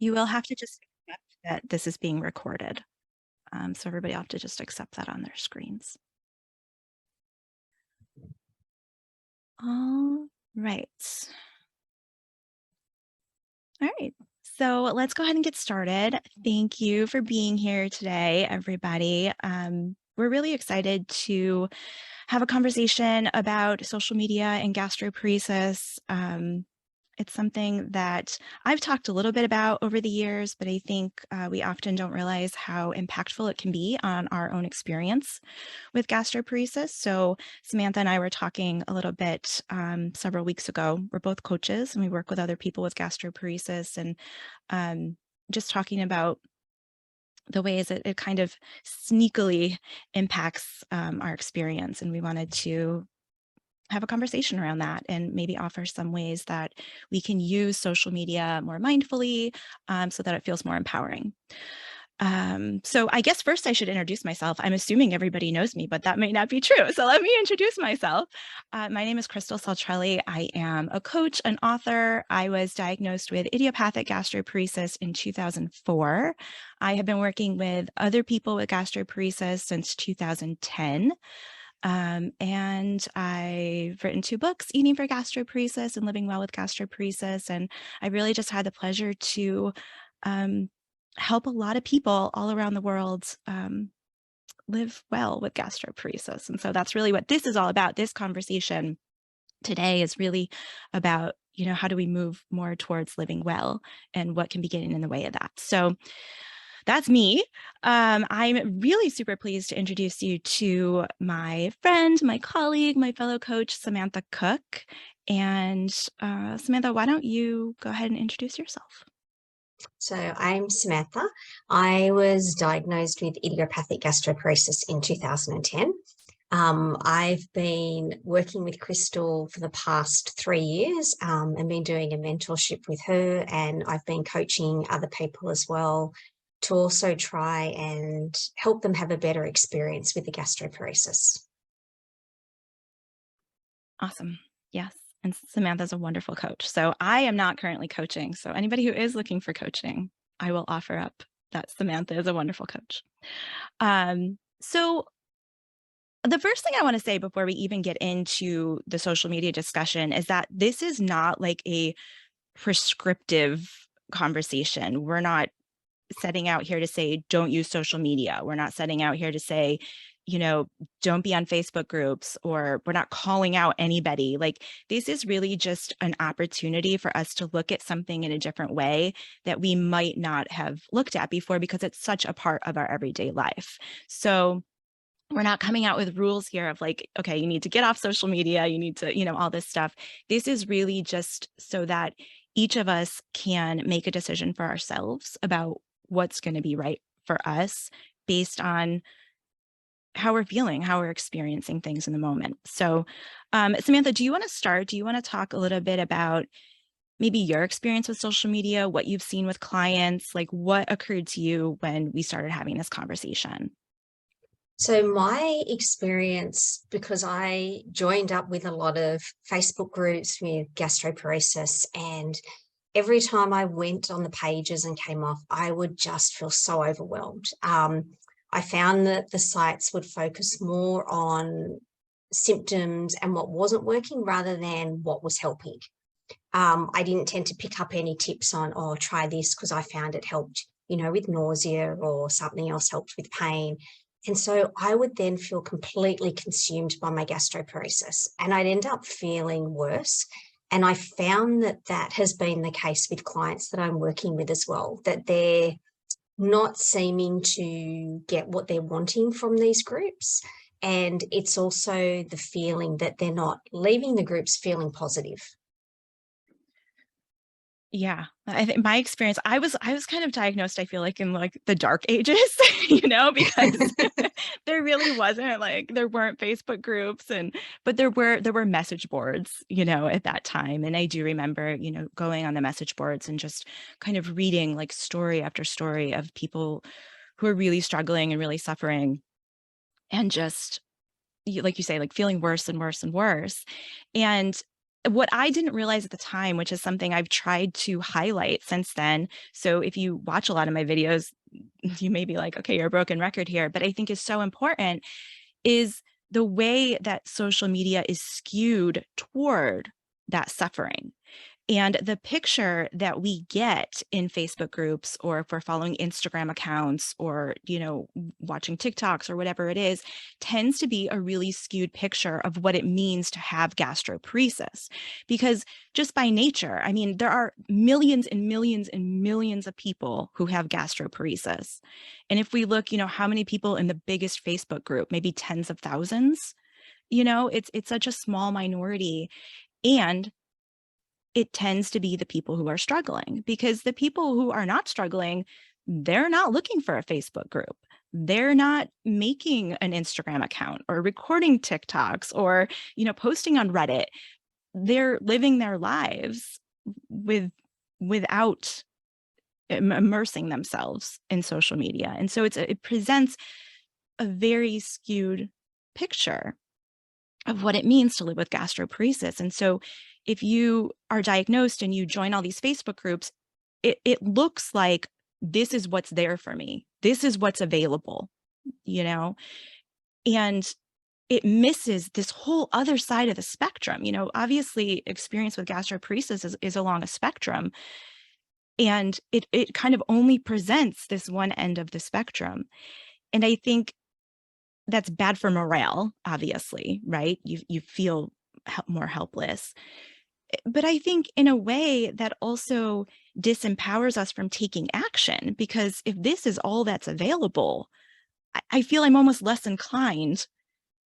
You will have to just accept that this is being recorded. So everybody will have to just accept that on their screens. All right. All right. So let's go ahead and get started. Thank you for being here today, everybody. We're really excited to have a conversation about social media and gastroparesis. It's something that I've talked a little bit about over the years, but I think we often don't realize how impactful it can be on our own experience with gastroparesis. So Samantha and I were talking a little bit several weeks ago. We're both coaches and we work with other people with gastroparesis, and just talking about the ways that it kind of sneakily impacts our experience. And we wanted to have a conversation around that and maybe offer some ways that we can use social media more mindfully, so that it feels more empowering. So I guess first I should introduce myself. I'm assuming everybody knows me, but that may not be true. So let me introduce myself. My name is Crystal Saltrelli. I am a coach, an author. I was diagnosed with idiopathic gastroparesis in 2004. I have been working with other people with gastroparesis since 2010. And I've written 2 books, Eating for Gastroparesis and Living Well with Gastroparesis. And I really just had the pleasure to help a lot of people all around the world live well with gastroparesis. And so that's really what this is all about. This conversation today is really about, how do we move more towards living well and what can be getting in the way of that. So that's me. I'm really super pleased to introduce you to my friend, my colleague, my fellow coach, Samantha Cook. And Samantha, why don't you go ahead and introduce yourself? So I'm Samantha. I was diagnosed with idiopathic gastroparesis in 2010. I've been working with Crystal for the past 3 years and been doing a mentorship with her, and I've been coaching other people as well to also try and help them have a better experience with the gastroparesis. Awesome. Yes. And Samantha's a wonderful coach. So I am not currently coaching. So anybody who is looking for coaching, I will offer up that Samantha is a wonderful coach. So the first thing I want to say before we even get into the social media discussion is that this is not like a prescriptive conversation. We're not setting out here to say, don't use social media. We're not setting out here to say, don't be on Facebook groups, or we're not calling out anybody. Like, this is really just an opportunity for us to look at something in a different way that we might not have looked at before, because it's such a part of our everyday life. So we're not coming out with rules here of like, okay, you need to get off social media, you need to, all this stuff. This is really just so that each of us can make a decision for ourselves about what's going to be right for us based on how we're feeling, how we're experiencing things in the moment. So, Samantha, do you want to start? Do you want to talk a little bit about maybe your experience with social media, what you've seen with clients, like what occurred to you when we started having this conversation? So my experience, because I joined up with a lot of Facebook groups with gastroparesis, and every time I went on the pages and came off, I would just feel so overwhelmed. I found that the sites would focus more on symptoms and what wasn't working rather than what was helping. I didn't tend to pick up any tips on, oh, try this because I found it helped, with nausea, or something else helped with pain. And so I would then feel completely consumed by my gastroparesis, and I'd end up feeling worse. And I found that that has been the case with clients that I'm working with as well, that they're not seeming to get what they're wanting from these groups. And it's also the feeling that they're not leaving the groups feeling positive. Yeah, I think my experience, I was kind of diagnosed, I feel like, in like the dark ages, because there really wasn't like, there weren't Facebook groups, but there were message boards, at that time. And I do remember, going on the message boards and just kind of reading like story after story of people who are really struggling and really suffering, and just like you say, like feeling worse and worse and worse. And what I didn't realize at the time, which is something I've tried to highlight since then. So if you watch a lot of my videos, you may be like, okay, you're a broken record here, but I think is so important is the way that social media is skewed toward that suffering. And the picture that we get in Facebook groups, or if we're following Instagram accounts, or, watching TikToks or whatever it is, tends to be a really skewed picture of what it means to have gastroparesis. Because just by nature, I mean, there are millions and millions and millions of people who have gastroparesis. And if we look, how many people in the biggest Facebook group, maybe tens of thousands, it's such a small minority. And it tends to be the people who are struggling, because the people who are not struggling, they're not looking for a Facebook group. They're not making an Instagram account or recording TikToks or, posting on Reddit. They're living their lives without immersing themselves in social media. And so it presents a very skewed picture of what it means to live with gastroparesis. And so if you are diagnosed and you join all these Facebook groups, it looks like this is what's there for me. This is what's available, and it misses this whole other side of the spectrum. Obviously experience with gastroparesis is along a spectrum, and it kind of only presents this one end of the spectrum. And I think that's bad for morale, obviously, right? You feel more helpless. But I think in a way that also disempowers us from taking action, because if this is all that's available, I feel I'm almost less inclined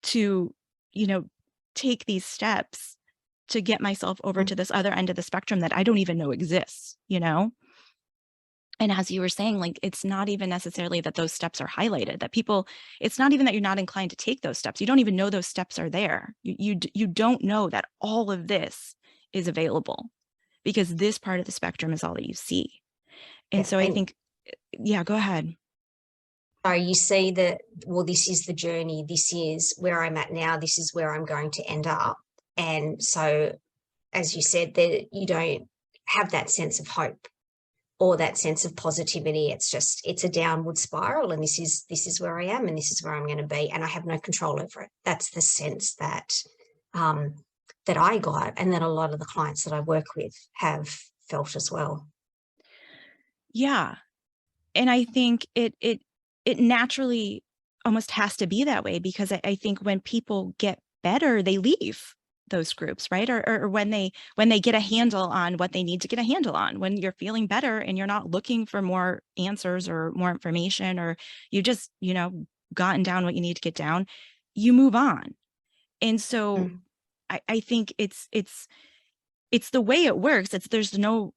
to, take these steps to get myself over Mm. to this other end of the spectrum that I don't even know exists. And as you were saying, like, it's not even necessarily that those steps are highlighted, that people, it's not even that you're not inclined to take those steps. You don't even know those steps are there. You don't know that all of this is available, because this part of the spectrum is all that you see. And Yeah, so I and think, yeah, go ahead. so you see that, well, this is the journey, this is where I'm at now, this is where I'm going to end up. And so, as you said, that you don't have that sense of hope or that sense of positivity. It's a downward spiral, and this is where I am, and this is where I'm going to be, and I have no control over it. That's the sense um, that I got, and that a lot of the clients that I work with have felt as well. Yeah. And I think it naturally almost has to be that way, because I think when people get better, they leave those groups, right? Or when they get a handle on what they need to get a handle on, when you're feeling better and you're not looking for more answers or more information, or you just, gotten down what you need to get down, you move on. And so Mm. I think it's the way it works. There's no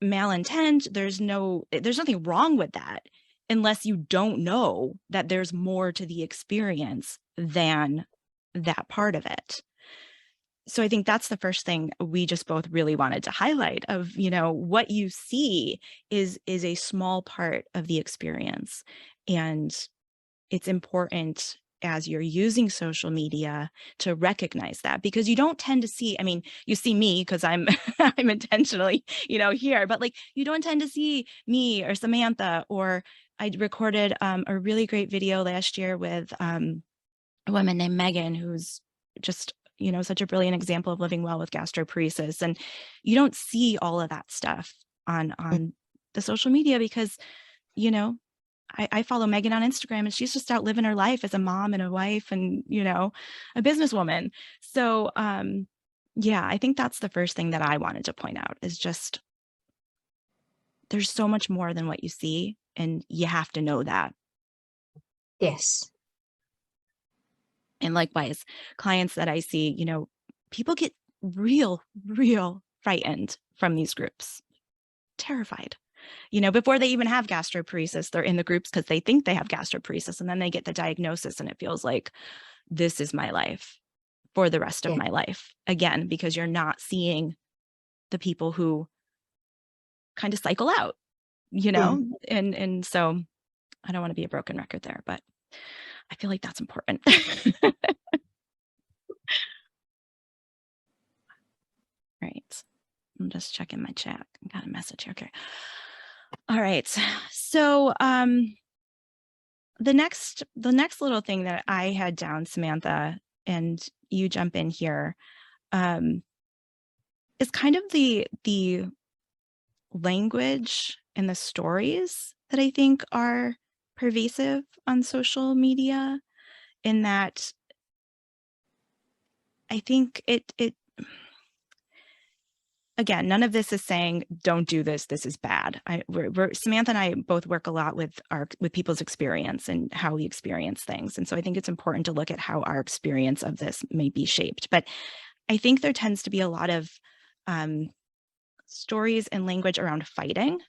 malintent, there's nothing wrong with that, unless you don't know that there's more to the experience than that part of it. So I think that's the first thing we just both really wanted to highlight, of, what you see is a small part of the experience. And it's important, as you're using social media, to recognize that, because you don't tend to see, I mean, you see me because I'm I'm intentionally, here, but like, you don't tend to see me or Samantha. Or I recorded a really great video last year with a woman named Megan, who's just, such a brilliant example of living well with gastroparesis. And you don't see all of that stuff on the social media, because, you know I follow Megan on Instagram, and she's just out living her life as a mom and a wife and, a businesswoman. So, yeah, I think that's the first thing that I wanted to point out, is just there's so much more than what you see, and you have to know that. Yes. And likewise, clients that I see, people get real frightened from these groups, terrified. Before they even have gastroparesis, they're in the groups because they think they have gastroparesis, and then they get the diagnosis, and it feels like this is my life for the rest of Yeah. my life. Again, because you're not seeing the people who kind of cycle out, Mm. and so I don't want to be a broken record there, but I feel like that's important. right. I'm just checking my chat. I got a message here. Okay. All right. So the next little thing that I had down, Samantha, and you jump in here, um, is kind of the language and the stories that I think are pervasive on social media, in that I think it again, none of this is saying don't do this, this is bad. We're Samantha and I both work a lot with people's experience and how we experience things. And so I think it's important to look at how our experience of this may be shaped. But I think there tends to be a lot of stories and language around fighting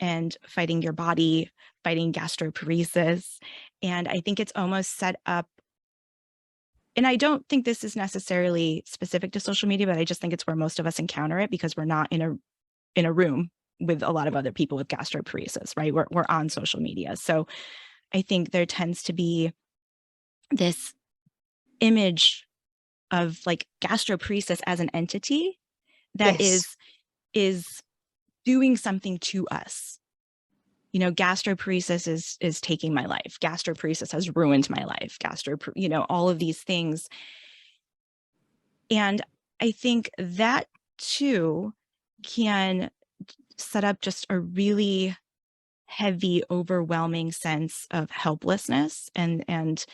and fighting your body, fighting gastroparesis. And I think it's almost set up, and I don't think this is necessarily specific to social media, but I just think it's where most of us encounter it because we're not in a room with a lot of other people with gastroparesis, right? We're on social media. So I think there tends to be this image of like gastroparesis as an entity that Yes. is doing something to us. You know, gastroparesis is taking my life. Gastroparesis has ruined my life. All of these things. And I think that too can set up just a really heavy, overwhelming sense of helplessness, and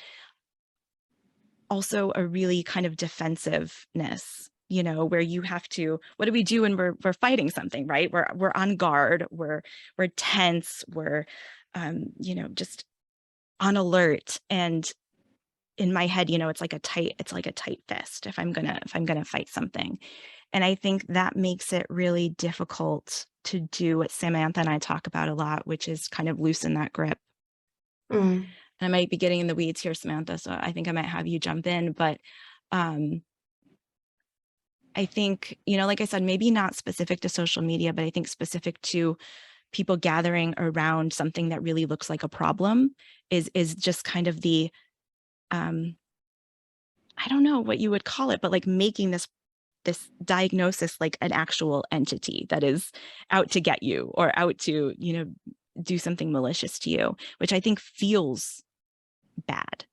also a really kind of defensiveness, where you have to, what do we do when we're fighting something, right? We're on guard, we're tense, we're just on alert. And in my head, it's like a tight fist if I'm gonna fight something. And I think that makes it really difficult to do what Samantha and I talk about a lot, which is kind of loosen that grip. Mm. And I might be getting in the weeds here, Samantha, so I think I might have you jump in. But I think, like I said, maybe not specific to social media, but I think specific to people gathering around something that really looks like a problem is just kind of the I don't know what you would call it, but like making this diagnosis like an actual entity that is out to get you or out to, do something malicious to you, which I think feels bad.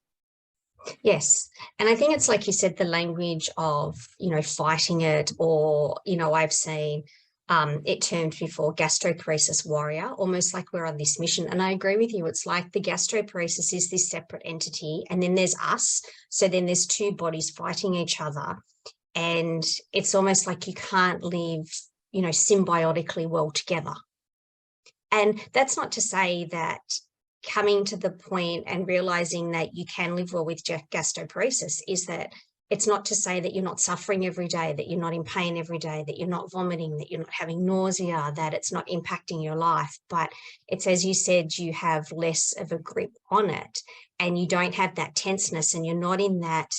Yes. And I think it's like you said, the language of, fighting it, or, I've seen it termed before gastroparesis warrior, almost like we're on this mission. And I agree with you. It's like the gastroparesis is this separate entity, and then there's us. So then there's two bodies fighting each other. And it's almost like you can't live, symbiotically well together. And that's not to say that coming to the point and realizing that you can live well with gastroparesis is that it's not to say that you're not suffering every day, that you're not in pain every day, that you're not vomiting, that you're not having nausea, that it's not impacting your life. But it's, as you said, you have less of a grip on it, and you don't have that tenseness, and you're not in that,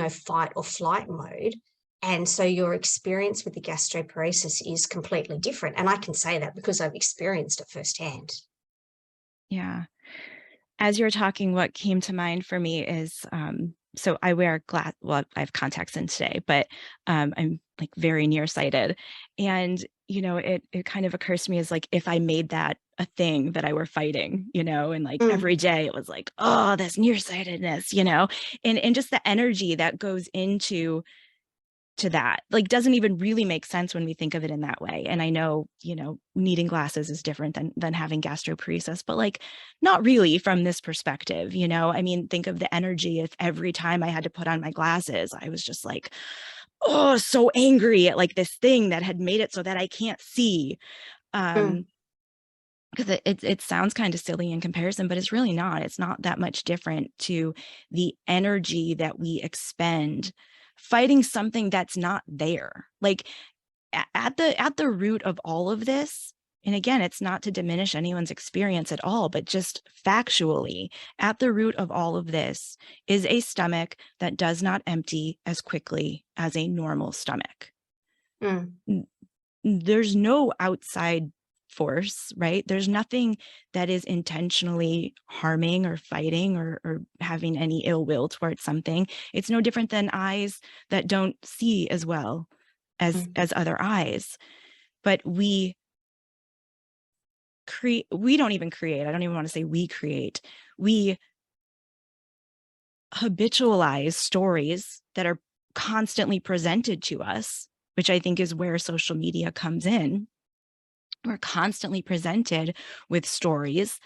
fight or flight mode. And so your experience with the gastroparesis is completely different. And I can say that because I've experienced it firsthand. Yeah. As you're talking, what came to mind for me is, so I wear glass. Well, I have contacts in today, but I'm like very nearsighted. And, it kind of occurs to me as like, if I made that a thing that I were fighting, and like Mm, every day it was like, oh, this nearsightedness, and just the energy that goes into that, like, doesn't even really make sense when we think of it in that way. And I know, needing glasses is different than having gastroparesis, but like not really from this perspective. I mean, think of the energy if every time I had to put on my glasses, I was just like, oh, so angry at like this thing that had made it so that I can't see. mm, Because it sounds kind of silly in comparison, but it's really not. It's not that much different to the energy that we expend fighting something that's not there. Like at the root of all of this, and again, it's not to diminish anyone's experience at all, but just factually, at the root of all of this is a stomach that does not empty as quickly as a normal stomach. mm, There's no outside force, right? There's nothing that is intentionally harming or fighting or having any ill will towards something. It's no different than eyes that don't see as well Mhm. as other eyes. But we don't even create. I don't even want to say we create. We habitualize stories that are constantly presented to us, which I think is where social media comes in. We're constantly presented with stories.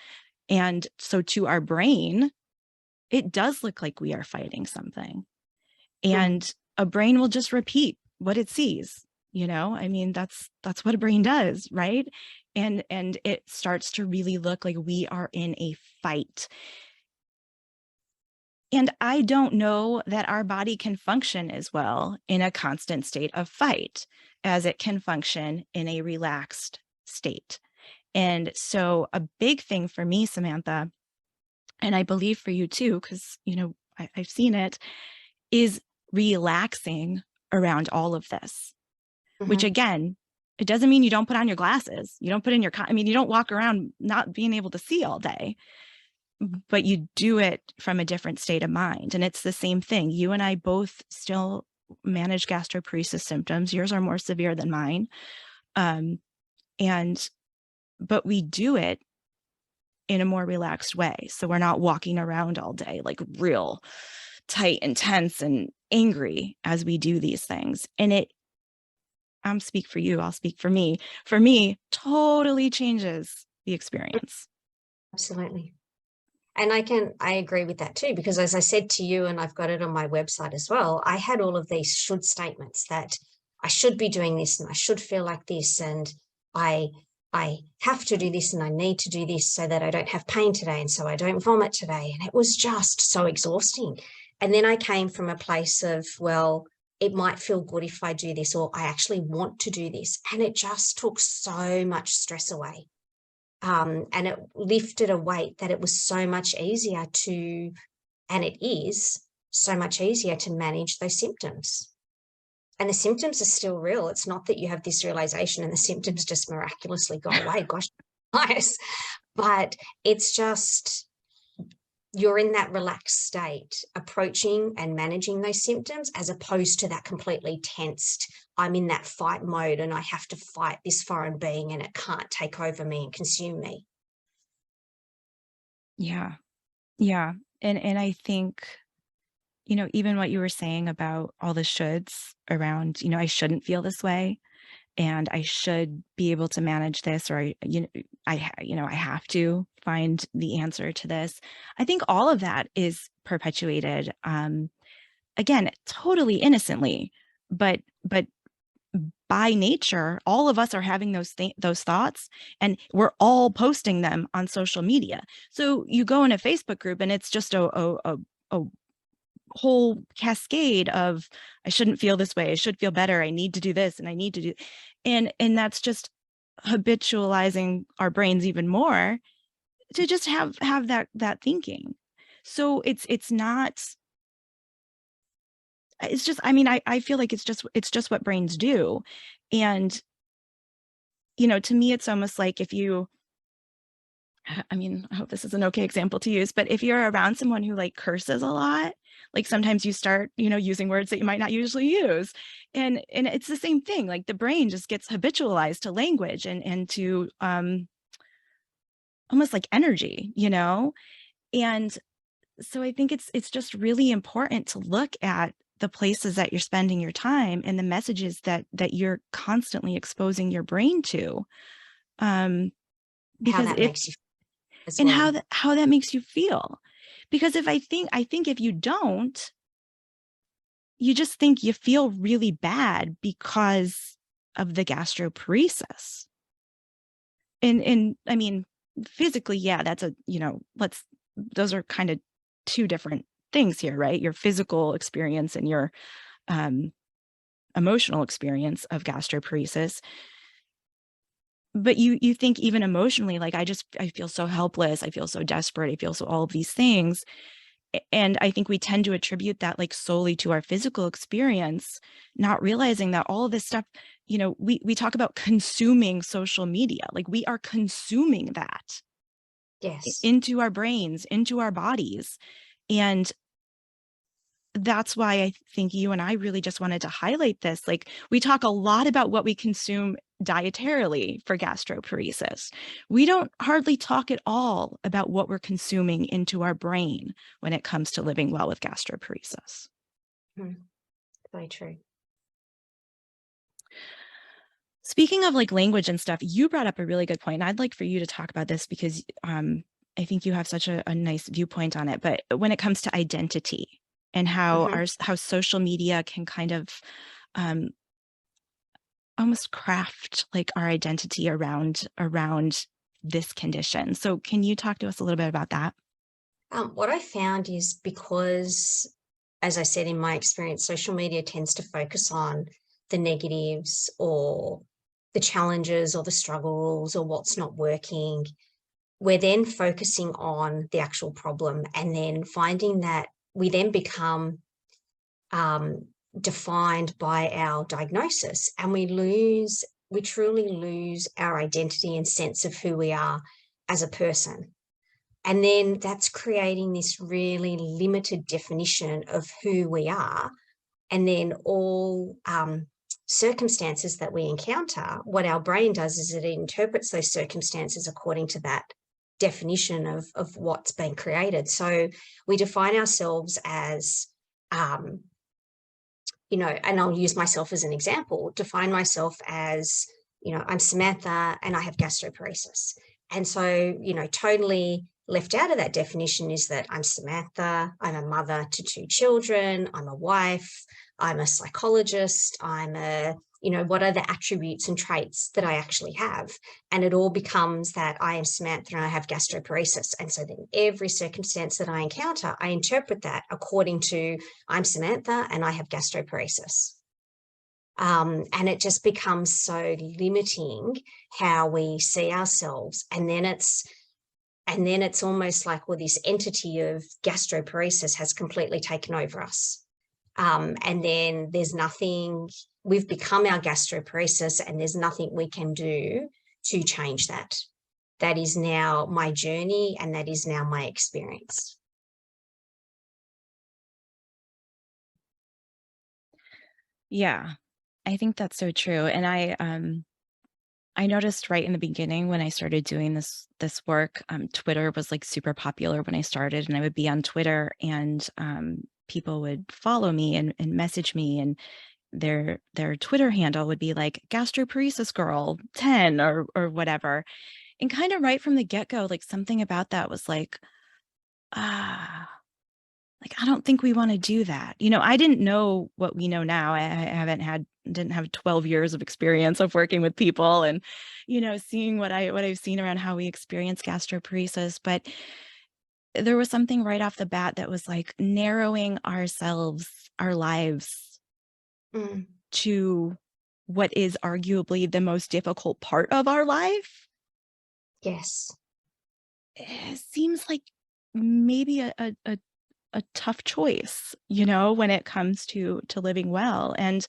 And so to our brain, it does look like we are fighting something. Mm. And a brain will just repeat what it sees. I mean, that's what a brain does, right? And it starts to really look like we are in a fight. And I don't know that our body can function as well in a constant state of fight as it can function in a relaxed state. And so a big thing for me, Samantha, and I believe for you too, because, I've seen it, is relaxing around all of this, which Mhm. again, it doesn't mean you don't put on your glasses. You don't put in your, I mean, you don't walk around not being able to see all day, but you do it from a different state of mind. And it's the same thing. You and I both still manage gastroparesis symptoms. Yours are more severe than mine. Um, and, but we do it in a more relaxed way. So we're not walking around all day like real tight and tense and angry as we do these things. And I'm speak for you, I'll speak for me, totally changes the experience. Absolutely. And I agree with that too, because as I said to you, and I've got it on my website as well, I had all of these should statements that I should be doing this and I should feel like this and I I have to do this and I need to do this so that I don't have pain today and so I don't vomit today. And it was just so exhausting. And then I came from a place of, well, it might feel good if I do this, or I actually want to do this. And it just took so much stress away. And it lifted a weight that it was so much easier to, and it is so much easier to manage those symptoms. And the symptoms are still real. It's not that you have this realization and the symptoms just miraculously go away. Gosh, nice. But it's just you're in that relaxed state, approaching and managing those symptoms, as opposed to that completely tensed, I'm in that fight mode and I have to fight this foreign being and it can't take over me and consume me. Yeah. Yeah. And I think, even what you were saying about all the shoulds around, I shouldn't feel this way and I should be able to manage this, or I have to find the answer to this. I think all of that is perpetuated, again, totally innocently, but by nature, all of us are having those thoughts, and we're all posting them on social media. So you go in a Facebook group, and it's just a whole cascade of I shouldn't feel this way. I should feel better. I need to do this, and I need to do, and that's just habitualizing our brains even more to just have that thinking. So it's not. It's just. I mean, I feel like it's just what brains do, and to me, it's almost like if you, I mean, I hope this is an okay example to use, but if you're around someone who like curses a lot, like sometimes you start, using words that you might not usually use. And it's the same thing. Like the brain just gets habitualized to language and to almost like energy. And so I think it's just really important to look at the places that you're spending your time and the messages that you're constantly exposing your brain to. Um, How because that if makes you feel as and well. how that makes you feel. Because if I think if you don't, you just think you feel really bad because of the gastroparesis. And I mean, physically, yeah, that's let's those are kind of two different things here, right? Your physical experience and your um emotional experience of gastroparesis. But you think even emotionally, like I feel so helpless, I feel so desperate, I feel so all of these things. And I think we tend to attribute that like solely to our physical experience, not realizing that all of this stuff, we talk about consuming social media, like we are consuming that Yes. into our brains, into our bodies. And that's why I think you and I really just wanted to highlight this. Like, we talk a lot about what we consume dietarily for gastroparesis. We don't hardly talk at all about what we're consuming into our brain when it comes to living well with gastroparesis. Mm, very true. Speaking of like language and stuff, you brought up a really good point. And I'd like for you to talk about this because I think you have such a nice viewpoint on it. But when it comes to identity and how Mhm. how social media can kind of um, almost craft like our identity around this condition. So can you talk to us a little bit about that? What I found is because, as I said, in my experience, social media tends to focus on the negatives or the challenges or the struggles or what's not working. We're then focusing on the actual problem and then finding that we then become um, defined by our diagnosis, and we truly lose our identity and sense of who we are as a person. And then that's creating this really limited definition of who we are. And then all circumstances that we encounter, what our brain does is it interprets those circumstances according to that definition of what's been created. So we define ourselves as, um, and I'll use myself as an example, define myself as, I'm Samantha and I have gastroparesis. And so, totally left out of that definition is that I'm Samantha, I'm a mother to two children, I'm a wife, I'm a psychologist, what are the attributes and traits that I actually have? And it all becomes that I am Samantha and I have gastroparesis. And so then every circumstance that I encounter, I interpret that according to I'm Samantha and I have gastroparesis. And it just becomes so limiting how we see ourselves. And then it's almost like, well, this entity of gastroparesis has completely taken over us. And then we've become our gastroparesis, and there's nothing we can do to change that. That is now my journey, and that is now my experience. Yeah, I think that's so true. And I noticed right in the beginning when I started doing this work, Twitter was like super popular when I started, and I would be on Twitter and people would follow me and message me, and their Twitter handle would be like gastroparesis girl 10 or whatever. And kind of right from the get-go, like something about that was ah, like, I don't think we want to do that. I didn't know what we know now. Didn't have 12 years of experience of working with people and, seeing what I've seen around how we experience gastroparesis. But there was something right off the bat that was like narrowing our lives Mm, to what is arguably the most difficult part of our life. yes. It seems like maybe a tough choice, when it comes to living well. And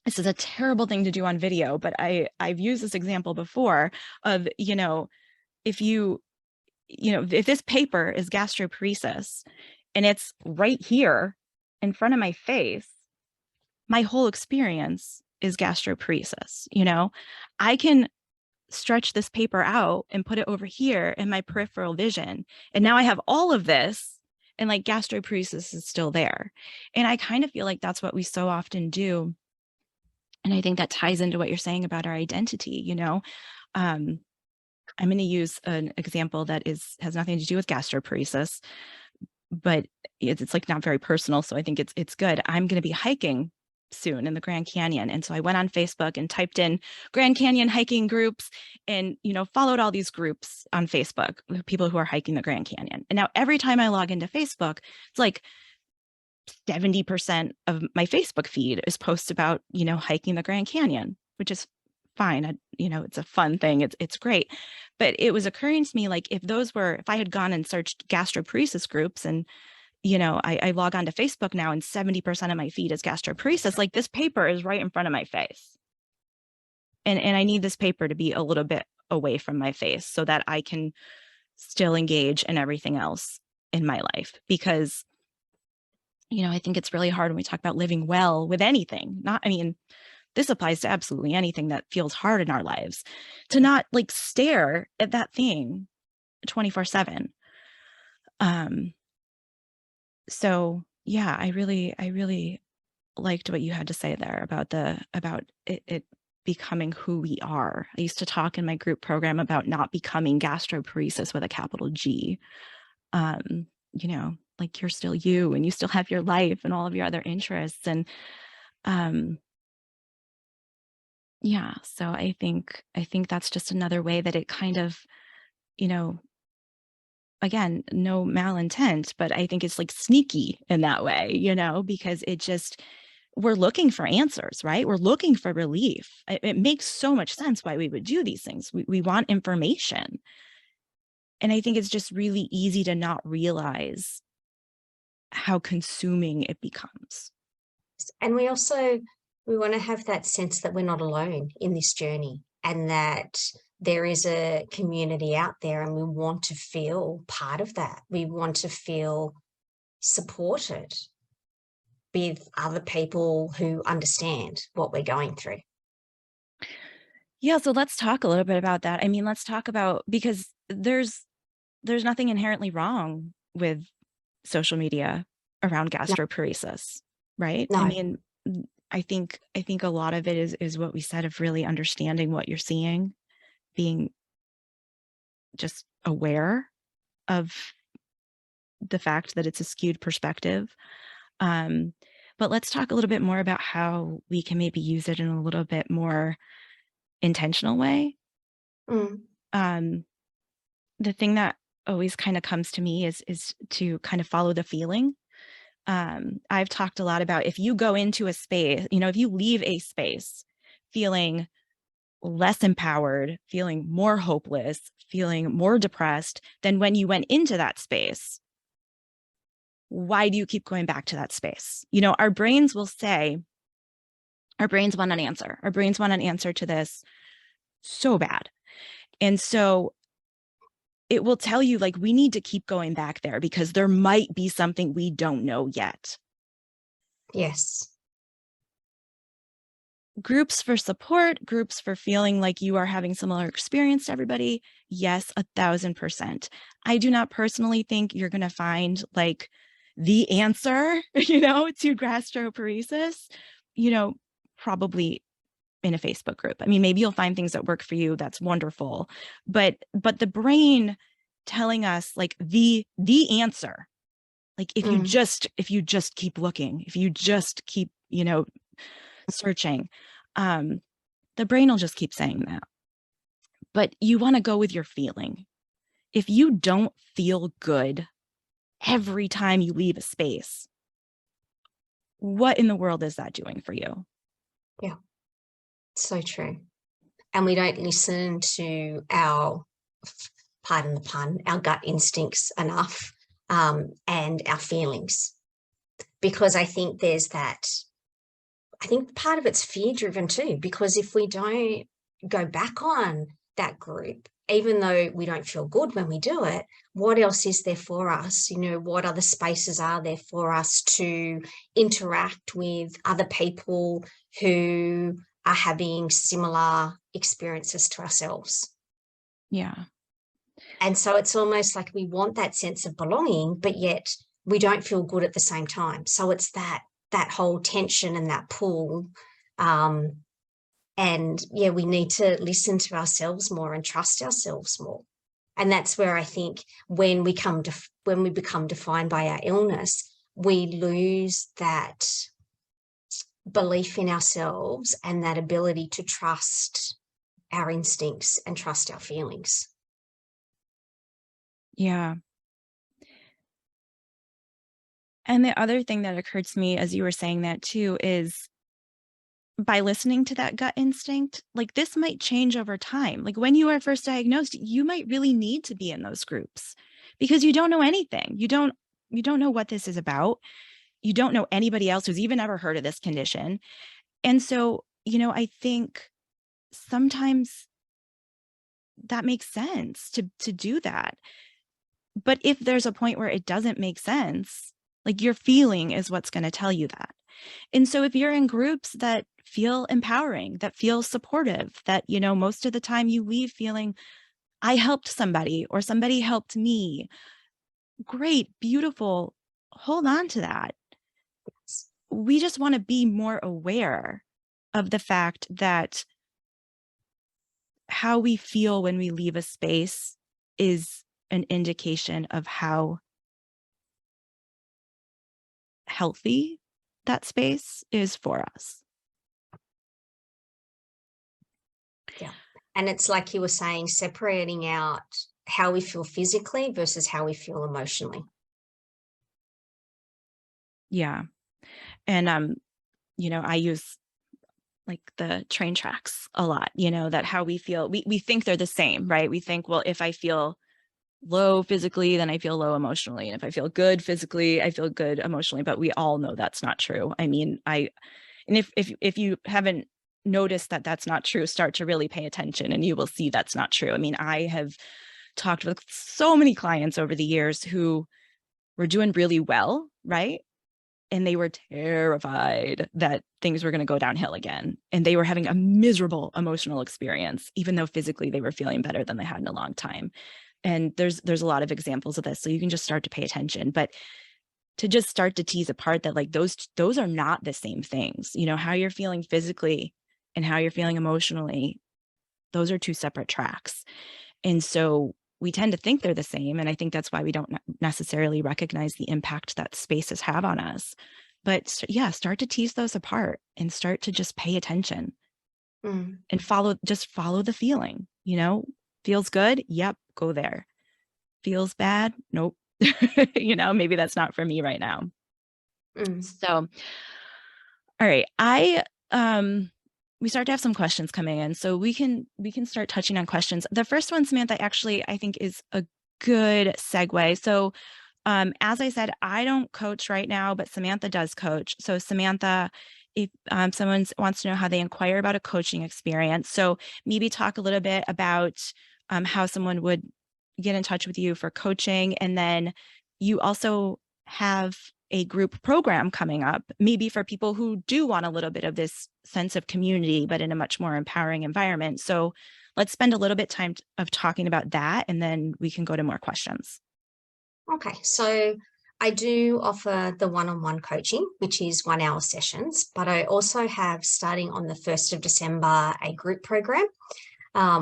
this is a terrible thing to do on video, but I've used this example before of, if if this paper is gastroparesis and it's right here in front of my face, my whole experience is gastroparesis. I can stretch this paper out and put it over here in my peripheral vision. And now I have all of this, and like gastroparesis is still there. And I kind of feel like that's what we so often do. And I think that ties into what you're saying about our identity. Um, I'm going to use an example that has nothing to do with gastroparesis, but it's like not very personal. So I think it's good. I'm going to be hiking soon in the Grand Canyon. And so I went on Facebook and typed in Grand Canyon hiking groups and, followed all these groups on Facebook, people who are hiking the Grand Canyon. And now every time I log into Facebook, it's like 70% of my Facebook feed is posts about, hiking the Grand Canyon, which is fine. It's a fun thing. It's great. But it was occurring to me, like, if I had gone and searched gastroparesis groups and, I log on to Facebook now and 70% of my feed is gastroparesis, like this paper is right in front of my face. And I need this paper to be a little bit away from my face so that I can still engage in everything else in my life. Because I think it's really hard when we talk about living well with anything. This applies to absolutely anything that feels hard in our lives, to not like stare at that thing 24/7. Um, so yeah, I really liked what you had to say there about it becoming who we are. I used to talk in my group program about not becoming gastroparesis with a capital G. Like you're still you and you still have your life and all of your other interests. And um, yeah, so I think that's just another way that it kind of, you know, again, no malintent, but I think it's like sneaky in that way, because we're looking for answers, right? We're looking for relief. It makes so much sense why we would do these things. We want information. And I think it's just really easy to not realize how consuming it becomes. And we want to have that sense that we're not alone in this journey, and that there is a community out there, and we want to feel part of that. We want to feel supported with other people who understand what we're going through. Yeah, so let's talk a little bit about that. Let's talk about, because there's nothing inherently wrong with social media around No, gastroparesis, right? no. I think a lot of it is what we said, of really understanding what you're seeing, being just aware of the fact that it's a skewed perspective. Um, but let's talk a little bit more about how we can maybe use it in a little bit more intentional way. Mm, Um, the thing that always kind of comes to me is to kind of follow the feeling. I've talked a lot about, if you go into a space, if you leave a space feeling less empowered, feeling more hopeless, feeling more depressed than when you went into that space, why do you keep going back to that space? Our brains will say, our brains want an answer. Our brains want an answer to this so bad. And so it will tell you, like, we need to keep going back there because there might be something we don't know yet. yes. Groups for support, groups for feeling like you are having similar experience to everybody. Yes, 1,000%. I do not personally think you're going to find like the answer, to gastroparesis, you know, probably in a Facebook group. Maybe you'll find things that work for you. That's wonderful. But the brain telling us like the answer, like Mm, if you just keep looking, if you just keep, searching, um, the brain will just keep saying that. But you want to go with your feeling. If you don't feel good every time you leave a space, what in the world is that doing for you? yeah, so true. And we don't listen to our, pardon the pun, our gut instincts enough, and our feelings. Because I think part of it's fear driven too, because if we don't go back on that group, even though we don't feel good when we do it, what else is there for us? What other spaces are there for us to interact with other people who are having similar experiences to ourselves? Yeah. And so it's almost like we want that sense of belonging, but yet we don't feel good at the same time. So it's that whole tension and that pull. Um, and yeah, we need to listen to ourselves more and trust ourselves more. And that's where I think when we become defined by our illness, we lose that belief in ourselves and that ability to trust our instincts and trust our feelings. Yeah. And the other thing that occurred to me as you were saying that too is, by listening to that gut instinct, like, this might change over time. Like, when you are first diagnosed, you might really need to be in those groups because you don't know anything. You don't know what this is about. You don't know anybody else who's even ever heard of this condition. And so, I think sometimes that makes sense to do that. But if there's a point where it doesn't make sense, Like your feeling is what's going to tell you that. And so if you're in groups that feel empowering, that feel supportive, that, you know, most of the time you leave feeling, I helped somebody or somebody helped me. Great, beautiful. Hold on to that. We just want to be more aware of the fact that how we feel when we leave a space is an indication of how healthy that space is for us. Yeah. And it's like you were saying, separating out how we feel physically versus how we feel emotionally. Yeah. And you know, I use like the train tracks a lot, you know, that how we feel, we think they're the same, right? We think, well, if I feel low physically, then I feel low emotionally. And if I feel good physically, I feel good emotionally. But we all know that's not true. I mean, and if you haven't noticed that that's not true, start to really pay attention and you will see that's not true. I mean, I have talked with so many clients over the years who were doing really well, right? And they were terrified that things were going to go downhill again. And they were having a miserable emotional experience, even though physically they were feeling better than they had in a long time. And there's a lot of examples of this. So you can just start to pay attention. But to just start to tease apart that like those are not the same things. You know, how you're feeling physically and how you're feeling emotionally, those are two separate tracks. And so we tend to think they're the same. And I think that's why we don't necessarily recognize the impact that spaces have on us. But yeah, start to tease those apart and start to just pay attention and follow the feeling, you know, feels good. Yep. Go there. Feels bad. Nope. You know, maybe that's not for me right now. Mm. So, all right. We start to have some questions coming in. So we can start touching on questions. The first one, Samantha, actually, I think is a good segue. So as I said, I don't coach right now, but Samantha does coach. So Samantha, if someone wants to know how they inquire about a coaching experience, so maybe talk a little bit about how someone would get in touch with you for coaching. And then you also have a group program coming up, maybe for people who do want a little bit of this sense of community, but in a much more empowering environment. So let's spend a little bit time of talking about that, and then we can go to more questions. Okay, so I do offer the one-on-one coaching, which is 1 hour sessions, but I also have, starting on the 1st of December, a group program,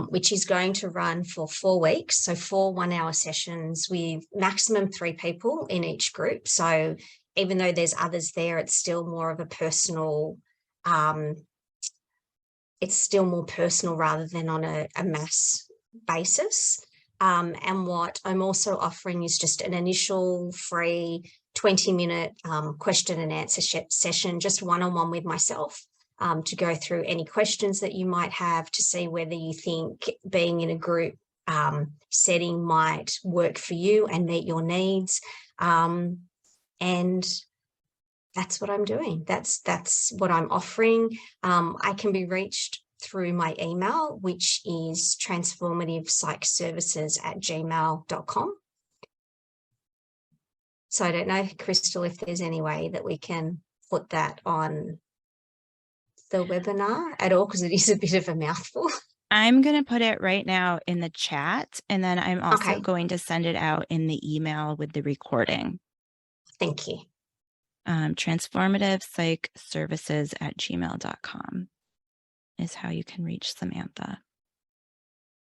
which is going to run for 4 weeks. So 4 1 hour sessions with maximum 3 people in each group. So even though there's others there, it's still more of a personal, um, it's still more personal rather than on a mass basis. And what I'm also offering is just an initial free 20-minute question and answer session, just one-on-one with myself, to go through any questions that you might have, to see whether you think being in a group setting might work for you and meet your needs. And that's what I'm doing. That's what I'm offering. I can be reached through my email, which is transformativepsychservices@gmail.com. So I don't know, Crystal, if there's any way that we can put that on the webinar at all, because it is a bit of a mouthful. I'm going to put it right now in the chat, and then I'm also Okay, going to send it out in the email with the recording. thank you. Transformativepsychservices@gmail.com is how you can reach Samantha.